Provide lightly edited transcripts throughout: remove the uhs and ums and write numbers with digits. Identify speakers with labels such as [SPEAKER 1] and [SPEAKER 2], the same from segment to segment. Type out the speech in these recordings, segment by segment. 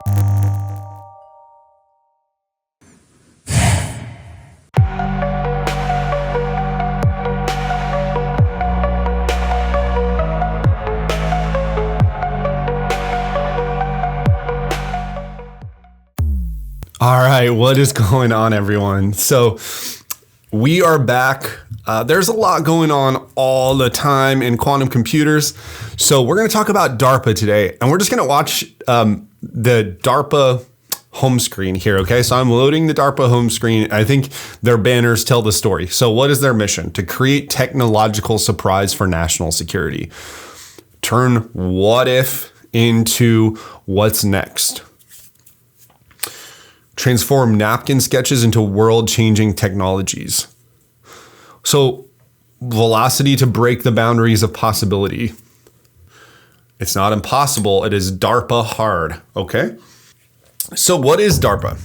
[SPEAKER 1] All right, what is going on, everyone? So we are back. There's a lot going on all the time in quantum computers. So we're going to talk about DARPA today, and we're just going to watch the DARPA home screen here, okay? So I'm loading the DARPA home screen. I think their banners tell the story. So what is their mission? To create technological surprise for national security. Turn what if into what's next. Transform napkin sketches into world-changing technologies. So, velocity to break the boundaries of possibility. It's not impossible, it is DARPA hard, okay? So what is DARPA?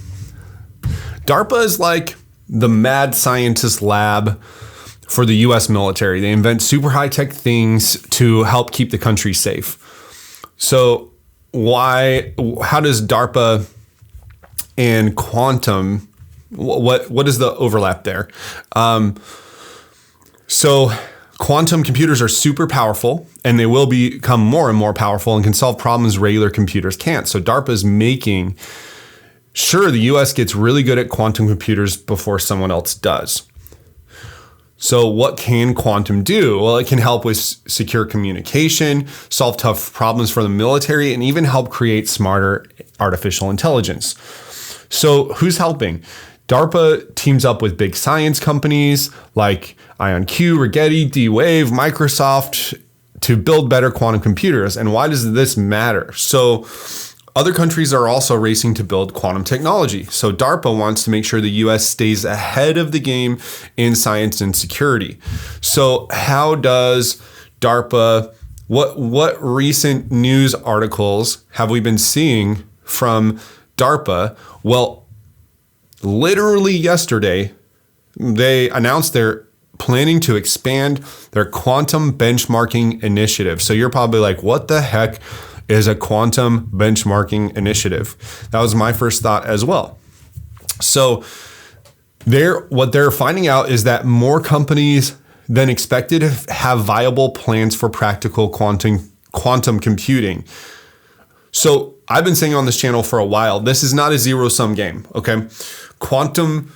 [SPEAKER 1] DARPA is like the mad scientist lab for the US military. They invent super high-tech things to help keep the country safe. So how does DARPA and quantum, what is the overlap there? So quantum computers are super powerful, and they will become more and more powerful and can solve problems regular computers can't. So DARPA is making sure the US gets really good at quantum computers before someone else does. So what can quantum do? Well, it can help with secure communication, solve tough problems for the military, and even help create smarter artificial intelligence. So who's helping? DARPA teams up with big science companies like IonQ, Rigetti, D-Wave, Microsoft to build better quantum computers. And why does this matter? So other countries are also racing to build quantum technology. So DARPA wants to make sure the US stays ahead of the game in science and security. So how does DARPA, what recent news articles have we been seeing from DARPA? Well, literally yesterday, they announced they're planning to expand their quantum benchmarking initiative. So you're probably like, what the heck is a quantum benchmarking initiative? That was my first thought as well. So what they're finding out is that more companies than expected have viable plans for practical quantum computing. So I've been saying on this channel for a while, this is not a zero-sum game, okay? Quantum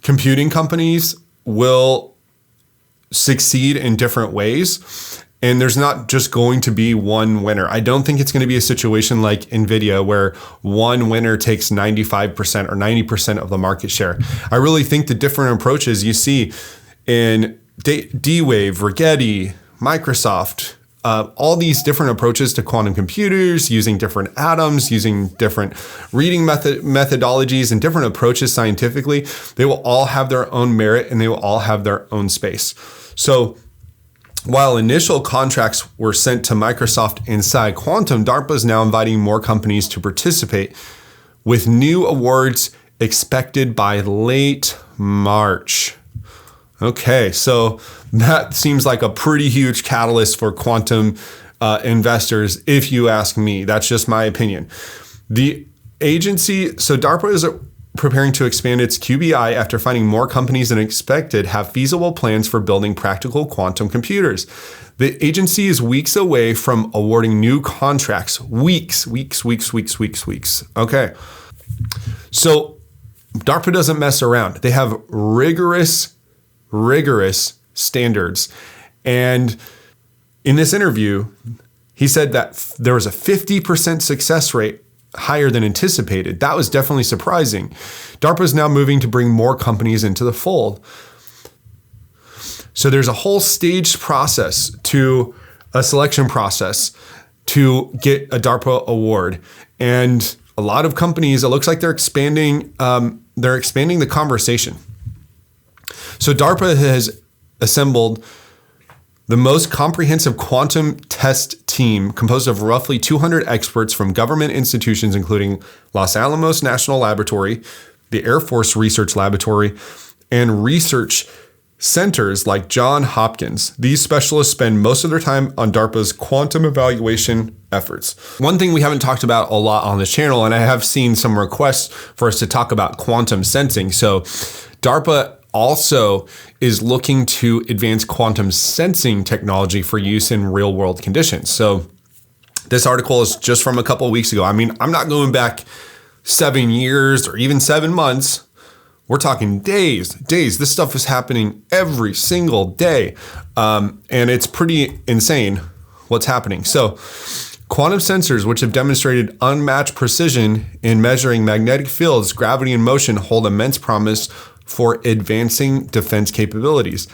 [SPEAKER 1] computing companies will succeed in different ways, and there's not just going to be one winner. I don't think it's going to be a situation like NVIDIA where one winner takes 95% or 90% of the market share. I really think the different approaches you see in D-Wave, Rigetti, Microsoft, all these different approaches to quantum computers, using different atoms, using different reading methodologies and different approaches scientifically, they will all have their own merit and they will all have their own space. So while initial contracts were sent to Microsoft inside Quantum, DARPA is now inviting more companies to participate, with new awards expected by late March. Okay, so that seems like a pretty huge catalyst for quantum investors, if you ask me. That's just my opinion. The agency, so DARPA is preparing to expand its QBI after finding more companies than expected have feasible plans for building practical quantum computers. The agency is weeks away from awarding new contracts. Weeks. Okay. So DARPA doesn't mess around. They have rigorous standards. And in this interview, he said that there was a 50% success rate, higher than anticipated. That was definitely surprising. DARPA is now moving to bring more companies into the fold. So there's a whole staged process to a selection process to get a DARPA award. And a lot of companies, it looks like they're expanding the conversation. So DARPA has assembled the most comprehensive quantum test team composed of roughly 200 experts from government institutions, including Los Alamos National Laboratory, the Air Force Research Laboratory, and research centers like Johns Hopkins. These specialists spend most of their time on DARPA's quantum evaluation efforts. One thing we haven't talked about a lot on this channel, and I have seen some requests for us to talk about quantum sensing. So DARPA also is looking to advance quantum sensing technology for use in real world conditions. So this article is just from a couple of weeks ago. I mean, I'm not going back 7 years or even 7 months. We're talking days. This stuff is happening every single day. And it's pretty insane what's happening. So quantum sensors, which have demonstrated unmatched precision in measuring magnetic fields, gravity, and motion, hold immense promise for advancing defense capabilities.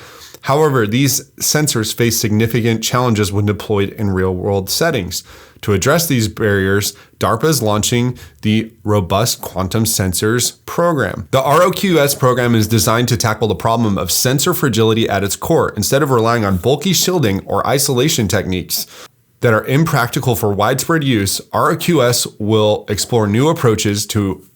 [SPEAKER 1] However, these sensors face significant challenges when deployed in real-world settings. To address these barriers, DARPA is launching the Robust Quantum Sensors Program. The ROQS program is designed to tackle the problem of sensor fragility at its core. Instead of relying on bulky shielding or isolation techniques that are impractical for widespread use, ROQS will explore new approaches to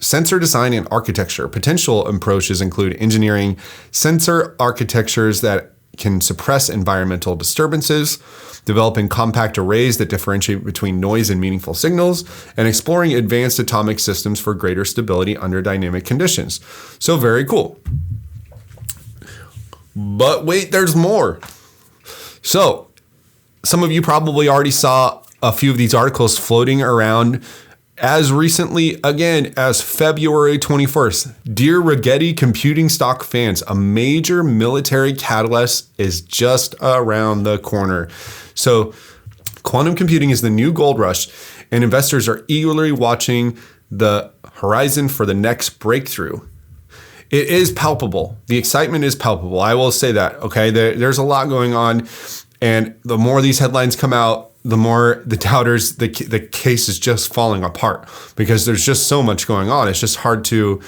[SPEAKER 1] sensor design and architecture. Potential approaches include engineering sensor architectures that can suppress environmental disturbances, developing compact arrays that differentiate between noise and meaningful signals, and exploring advanced atomic systems for greater stability under dynamic conditions. So very cool. But wait, there's more. So some of you probably already saw a few of these articles floating around as recently, again, as February 21st. Dear Rigetti computing stock fans, a major military catalyst is just around the corner. So quantum computing is the new gold rush, and investors are eagerly watching the horizon for the next breakthrough. It is palpable. The excitement is palpable. I will say that, okay? There's a lot going on, and the more these headlines come out, the more the doubters, the case is just falling apart because there's just so much going on. It's just hard to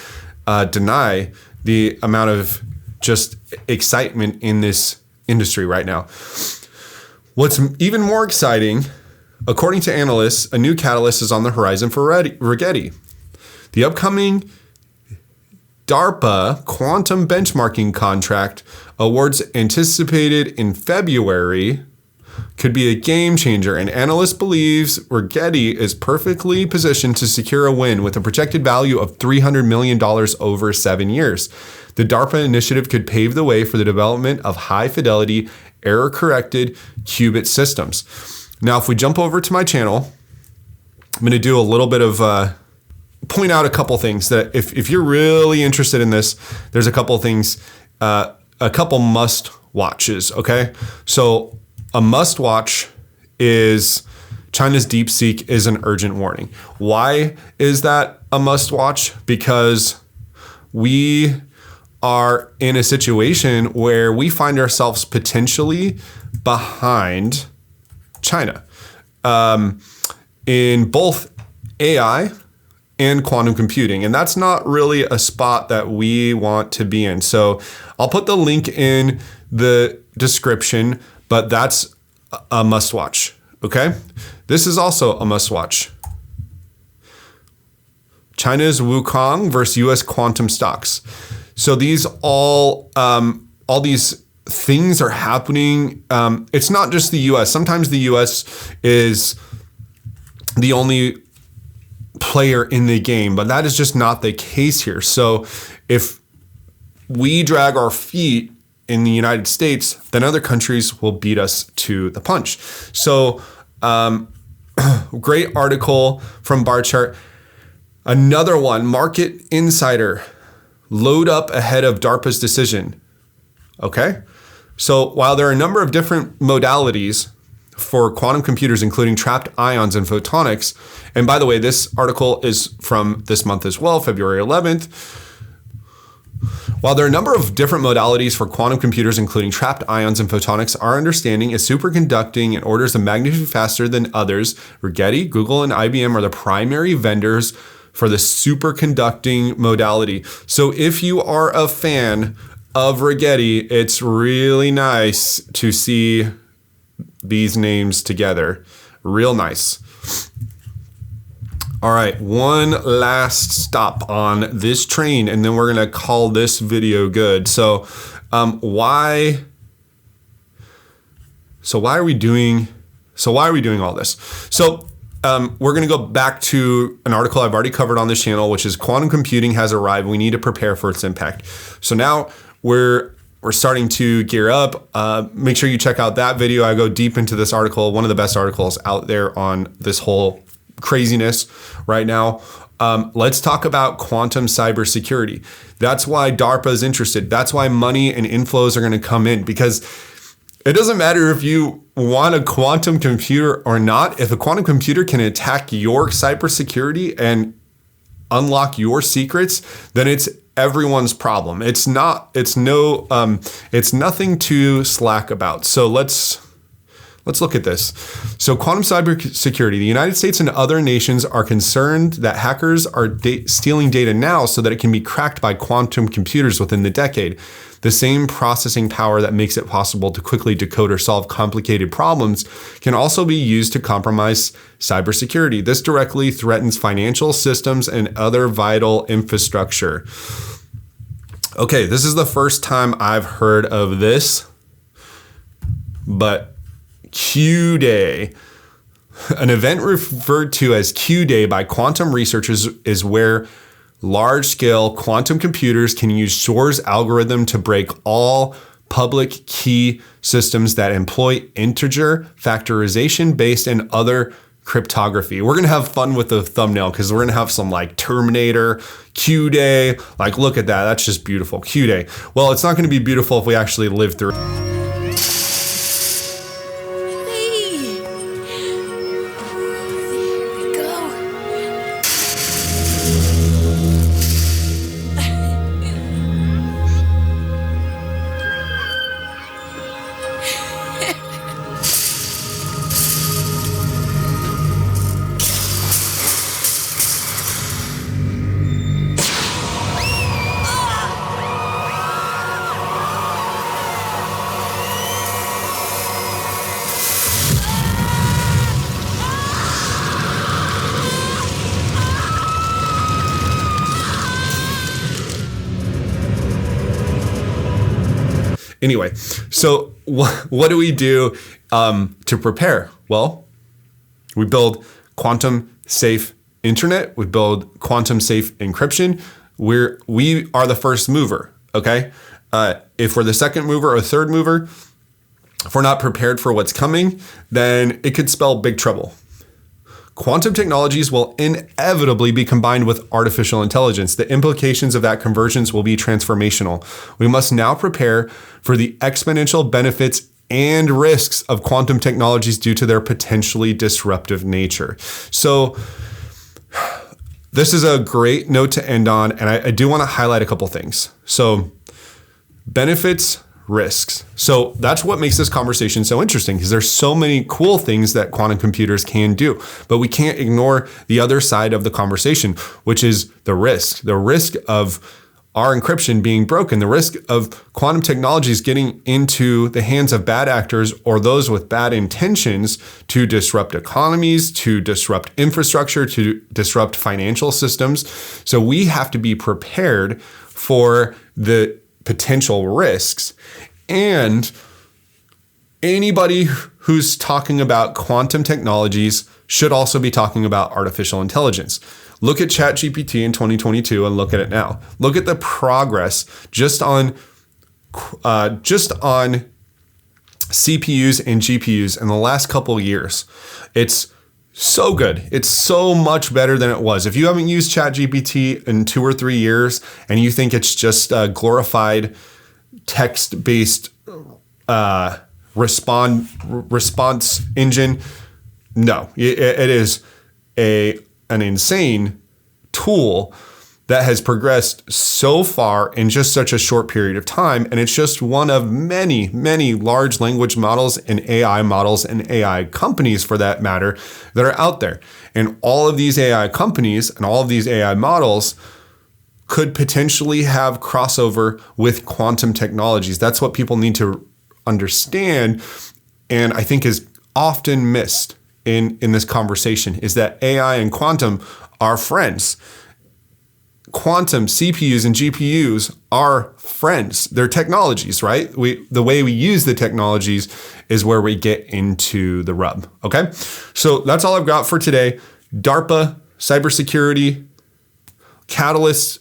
[SPEAKER 1] deny the amount of just excitement in this industry right now. What's even more exciting, according to analysts, a new catalyst is on the horizon for Rigetti. The upcoming DARPA quantum benchmarking contract awards anticipated in February could be a game changer, and analysts believes Rigetti is perfectly positioned to secure a win with a projected value of $300 million over 7 years. The DARPA initiative could pave the way for the development of high-fidelity, error-corrected qubit systems. Now, if we jump over to my channel, I'm going to do a little bit of point out a couple things that if you're really interested in this, there's a couple things, a couple must watches, okay? So a must watch is China's DeepSeek is an urgent warning. Why is that a must watch? Because we are in a situation where we find ourselves potentially behind China in both AI and quantum computing. And that's not really a spot that we want to be in. So I'll put the link in the description, but that's a must watch. Okay. This is also a must watch. China's Wukong versus US quantum stocks. So these all these things are happening. It's not just the US. Sometimes the US is the only player in the game, but that is just not the case here. So if we drag our feet in the United States, then other countries will beat us to the punch. So great article from Bar Chart. Another one, Market Insider, load up ahead of DARPA's decision. Okay. So while there are a number of different modalities for quantum computers, including trapped ions and photonics, and by the way, this article is from this month as well, February 11th. While there are a number of different modalities for quantum computers, including trapped ions and photonics, our understanding is superconducting in orders of magnitude faster than others. Rigetti, Google, and IBM are the primary vendors for the superconducting modality. So if you are a fan of Rigetti, it's really nice to see these names together. Real nice. All right, one last stop on this train, and then we're gonna call this video good. So Why are we doing all this? So we're going to go back to an article I've already covered on this channel, which is quantum computing has arrived. We need to prepare for its impact. So now we're starting to gear up. Make sure you check out that video. I go deep into this article, one of the best articles out there on this whole craziness right now. Let's talk about quantum cybersecurity. That's why DARPA is interested. That's why money and inflows are going to come in, because it doesn't matter if you want a quantum computer or not. If a quantum computer can attack your cybersecurity and unlock your secrets, then it's everyone's problem. It's nothing to slack about. So let's look at this. So quantum cybersecurity, the United States and other nations are concerned that hackers are stealing data now so that it can be cracked by quantum computers within the decade. The same processing power that makes it possible to quickly decode or solve complicated problems can also be used to compromise cybersecurity. This directly threatens financial systems and other vital infrastructure. Okay, this is the first time I've heard of this, but Q-Day, an event referred to as Q-Day by quantum researchers, is where large-scale quantum computers can use Shor's algorithm to break all public key systems that employ integer factorization-based and other cryptography. We're going to have fun with the thumbnail because we're going to have some like Terminator, Q-Day. Like, look at that. That's just beautiful. Q-Day. Well, it's not going to be beautiful if we actually live through it. Anyway, so what do we do to prepare? Well, we build quantum safe internet. We build quantum safe encryption. We are the first mover. Okay, if we're the second mover or third mover, if we're not prepared for what's coming, then it could spell big trouble. Quantum technologies will inevitably be combined with artificial intelligence. The implications of that convergence will be transformational. We must now prepare for the exponential benefits and risks of quantum technologies due to their potentially disruptive nature. So this is a great note to end on, and I do want to highlight a couple things. So benefits, risks. So that's what makes this conversation so interesting, because there's so many cool things that quantum computers can do, but we can't ignore the other side of the conversation, which is the risk of our encryption being broken, the risk of quantum technologies getting into the hands of bad actors or those with bad intentions to disrupt economies, to disrupt infrastructure, to disrupt financial systems. So we have to be prepared for the potential risks. And anybody who's talking about quantum technologies should also be talking about artificial intelligence. Look at ChatGPT in 2022 and look at it now. Look at the progress just on CPUs and GPUs in the last couple of years. It's so good. It's so much better than it was. If you haven't used ChatGPT in 2 or 3 years and you think it's just a glorified text-based response engine, no, it is an insane tool that has progressed so far in just such a short period of time. And it's just one of many, many large language models and AI models and AI companies, for that matter, that are out there. And all of these AI companies and all of these AI models could potentially have crossover with quantum technologies. That's what people need to understand, and I think is often missed in this conversation, is that AI and quantum are friends. quantum CPUs and GPUs are friends. They're technologies, right? The way we use the technologies is where we get into the rub. Okay. So that's all I've got for today. DARPA, cybersecurity, catalyst.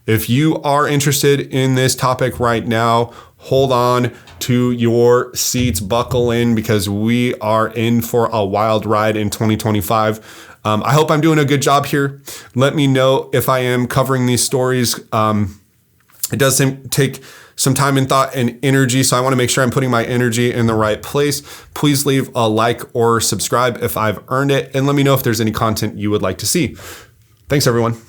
[SPEAKER 1] If you are interested in this topic right now, hold on to your seats, buckle in, because we are in for a wild ride in 2025. I hope I'm doing a good job here. Let me know if I am covering these stories. It does take some time and thought and energy, so I want to make sure I'm putting my energy in the right place. Please leave a like or subscribe if I've earned it, and let me know if there's any content you would like to see. Thanks, everyone.